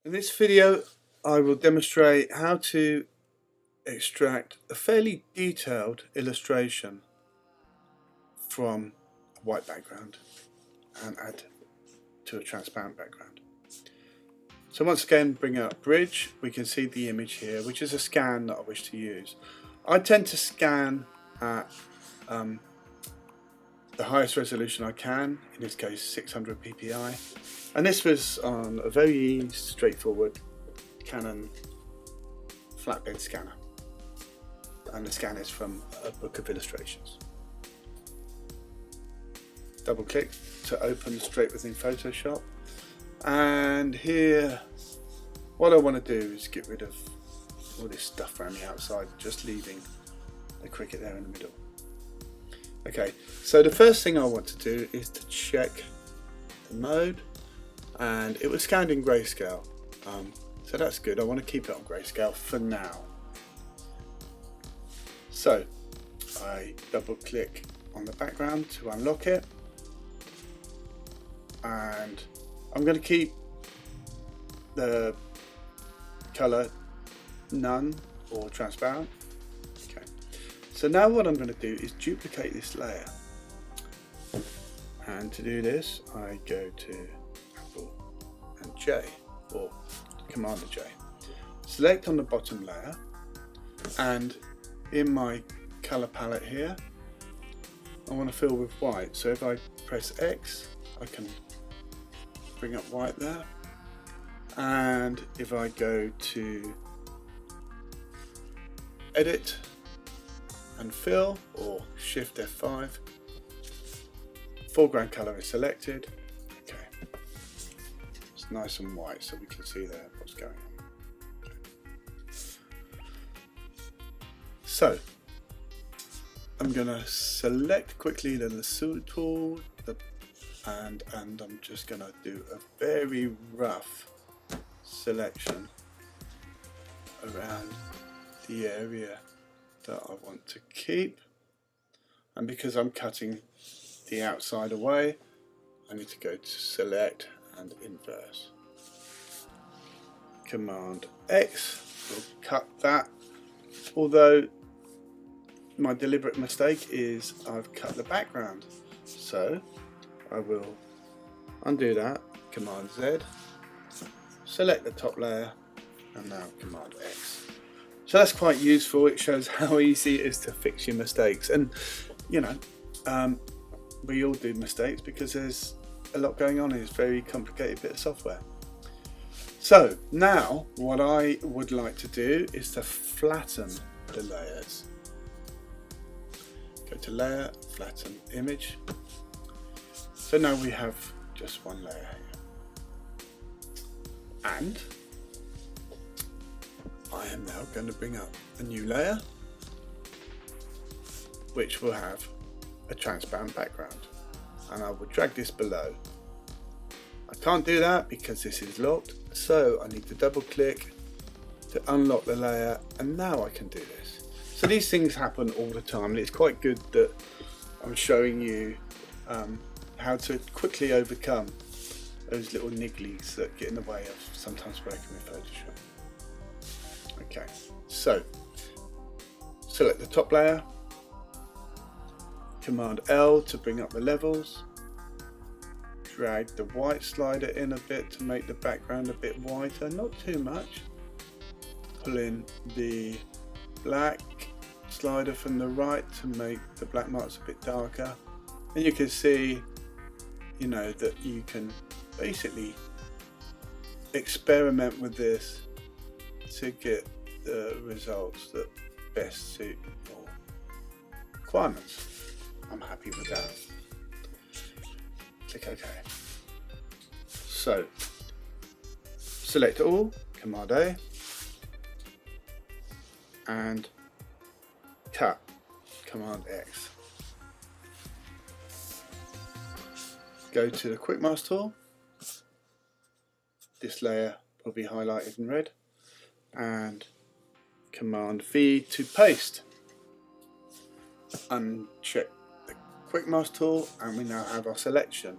In this video I will demonstrate how to extract a fairly detailed illustration from a white background and add to a transparent background. So once again, bring up Bridge. We can see the image here, which is a scan that I wish to use. I tend to scan at the highest resolution I can, in this case 600 ppi, and this was on a very straightforward Canon flatbed scanner, and the scan is from a book of illustrations. Double click to open straight within Photoshop, and here what I want to do is get rid of all this stuff around the outside, just leaving the cricket there in the middle. Okay, so the first thing I want to do is to check the mode, and it was scanned in grayscale, so that's good. I want to keep it on grayscale for now. So I double click on the background to unlock it, and I'm going to keep the color none or transparent. Okay, so now what I'm going to do is duplicate this layer, and to do this I go to Apple and J, or Command J, select on the bottom layer, and in my color palette here I want to fill with white. So if I press X, I can bring up white there, and if I go to edit and fill, or shift F5, foreground color is selected. Okay, it's nice and white so we can see there what's going on. So I'm going to select quickly the lasso tool, and I'm just going to do a very rough selection around the area that I want to keep, and because I'm cutting the outside away, I need to go to select and inverse. Command X will cut that, although my deliberate mistake is I've cut the background, so I will undo that. Command Z, select the top layer, and now Command X. So that's quite useful. It shows how easy it is to fix your mistakes, and you know, we all do mistakes because there's a lot going on in this very complicated bit of software. So now what I would like to do is to flatten the layers. Go to Layer, Flatten Image. So now we have just one layer here, and I am now going to bring up a new layer which will have a transparent background, and I will drag this below. I can't do that because this is locked, so I need to double click to unlock the layer, and now I can do this. So these things happen all the time, and it's quite good that I'm showing you how to quickly overcome those little nigglies that get in the way of sometimes working with Photoshop. Okay, so select the top layer, Command L to bring up the levels, drag the white slider in a bit to make the background a bit whiter, not too much, pull in the black slider from the right to make the black marks a bit darker, and you can see, you know, that you can basically experiment with this to get the results that best suit your requirements. I'm happy with that. Click OK. So select all, Command A, and cut, Command X. Go to the Quick Mask tool. This layer will be highlighted in red, and Command V to paste. Uncheck the Quick Mask tool, and we now have our selection.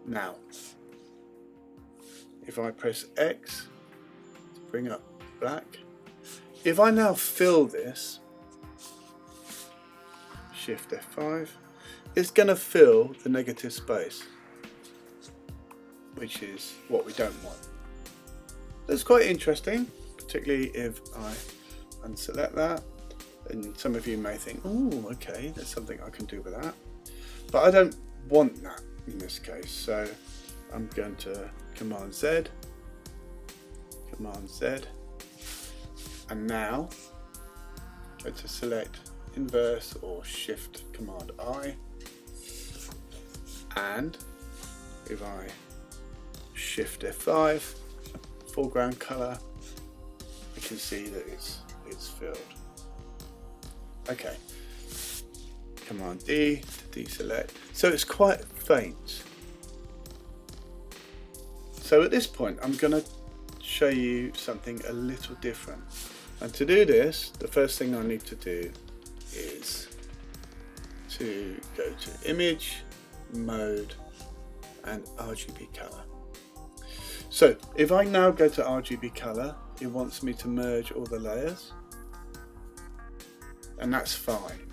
Now, if I press X, bring up black. If I now fill this, Shift F5, it's going to fill the negative space, which is what we don't want. That's quite interesting, particularly if I unselect that. And some of you may think, oh, okay, there's something I can do with that. But I don't want that in this case, so I'm going to Command Z, and now go to select inverse or Shift Command I, and if I Shift F5, foreground color, you can see that it's filled. Okay, Command D to deselect. So it's quite faint. So at this point, I'm going to show you something a little different. And to do this, the first thing I need to do is to go to Image, Mode, and RGB Color. So if I now go to RGB Color, it wants me to merge all the layers, and that's fine.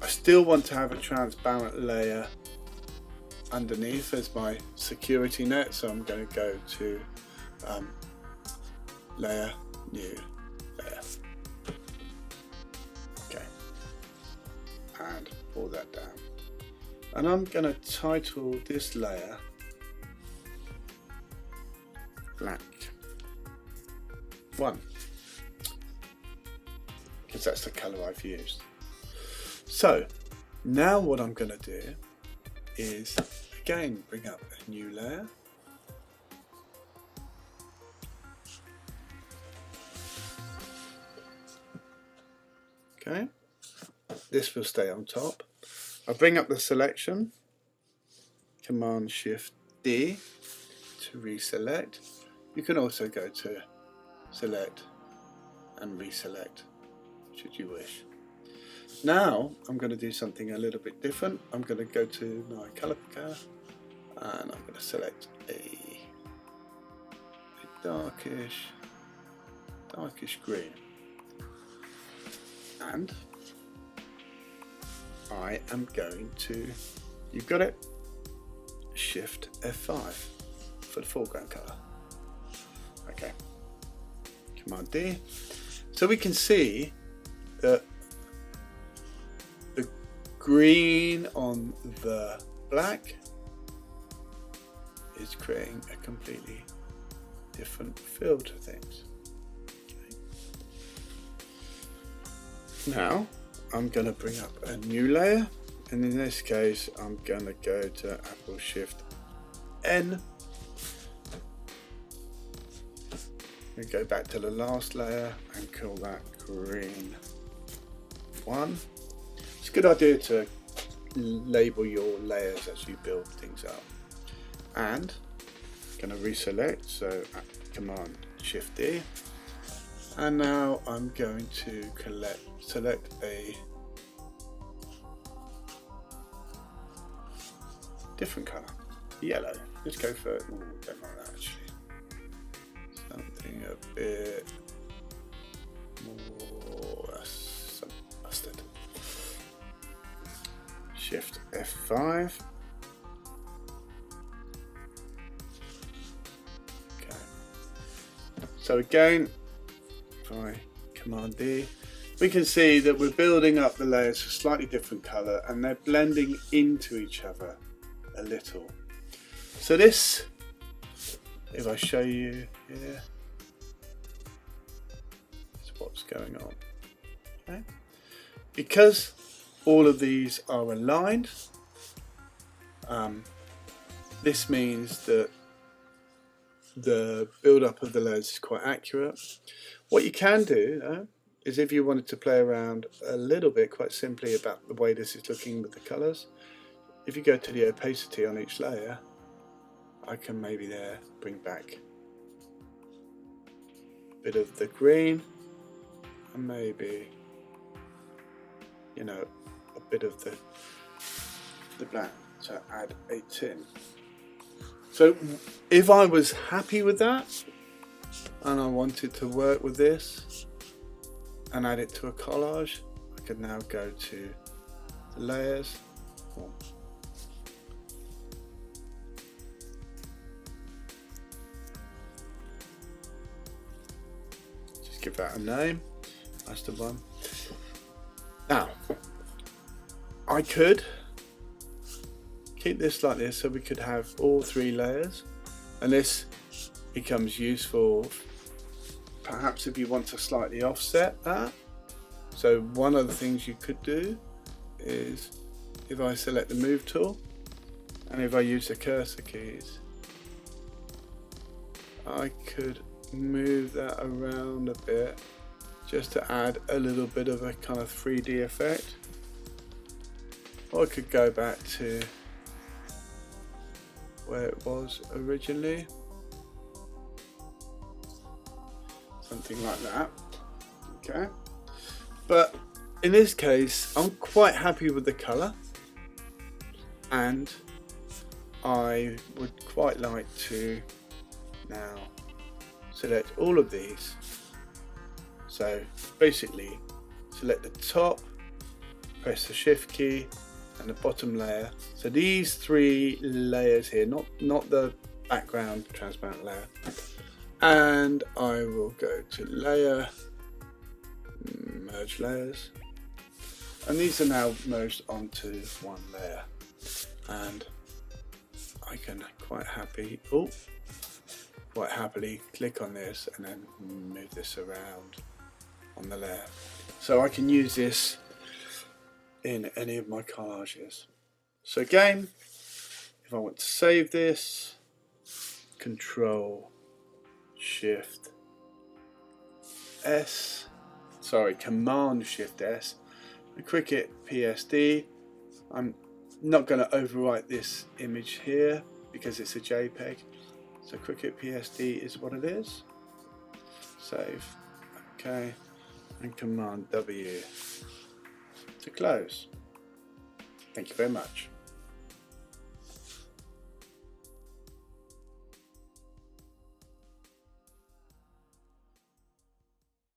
I still want to have a transparent layer underneath as my security net, so I'm going to go to Layer, New Layer. Okay, and pull that down. And I'm going to title this layer Black 1, because that's the colour I've used. So now what I'm going to do is again bring up a new layer, okay, this will stay on top. I bring up the selection, Command Shift D to reselect. You can also go to select and reselect should you wish. Now I'm going to do something a little bit different. I'm going to go to my color picker and I'm going to select a darkish green, and I am going to, you've got it, Shift F5 for the foreground color. Okay, Command D. So we can see that the green on the black is creating a completely different feel to things. Okay. Now I'm going to bring up a new layer, and in this case I'm going to go to Apple Shift N and go back to the last layer and call that green 1. It's a good idea to label your layers as you build things up. And I'm going to reselect, so Command Shift D, and now I'm going to select a different colour, yellow. Let's go for, ooh, don't like that actually. Something a bit more, that's some mustard. Shift F5. Okay. So again, if I Command D, we can see that we're building up the layers for slightly different colour and they're blending into each other a little. So this, if I show you here, is what's going on. Okay. Because all of these are aligned, this means that the build-up of the layers is quite accurate. What you can do, though, is if you wanted to play around a little bit, quite simply, about the way this is looking with the colours, if you go to the opacity on each layer, I can maybe there bring back a bit of the green and maybe, you know, a bit of the black to add a tin. So if I was happy with that, and I wanted to work with this and add it to a collage, I can now go to the layers, just give that a name, that's the one. Now I could keep this like this so we could have all 3 layers, and this becomes useful perhaps if you want to slightly offset that. So one of the things you could do is, if I select the move tool and if I use the cursor keys, I could move that around a bit just to add a little bit of a kind of 3D effect. Or I could go back to where it was originally, something like that. Okay, but in this case I'm quite happy with the color, and I would quite like to now select all of these. So basically select the top, press the shift key, and the bottom layer. So these 3 layers here, not the background transparent layer. And I will go to layer, merge layers, and these are now merged onto one layer, and I can quite happily click on this and then move this around on the layer. So I can use this in any of my collages. So again, if I want to save this, Command Shift S, and Cricut PSD. I'm not going to overwrite this image here because it's a JPEG. So Cricut PSD is what it is. Save. Okay, and Command W to close. Thank you very much.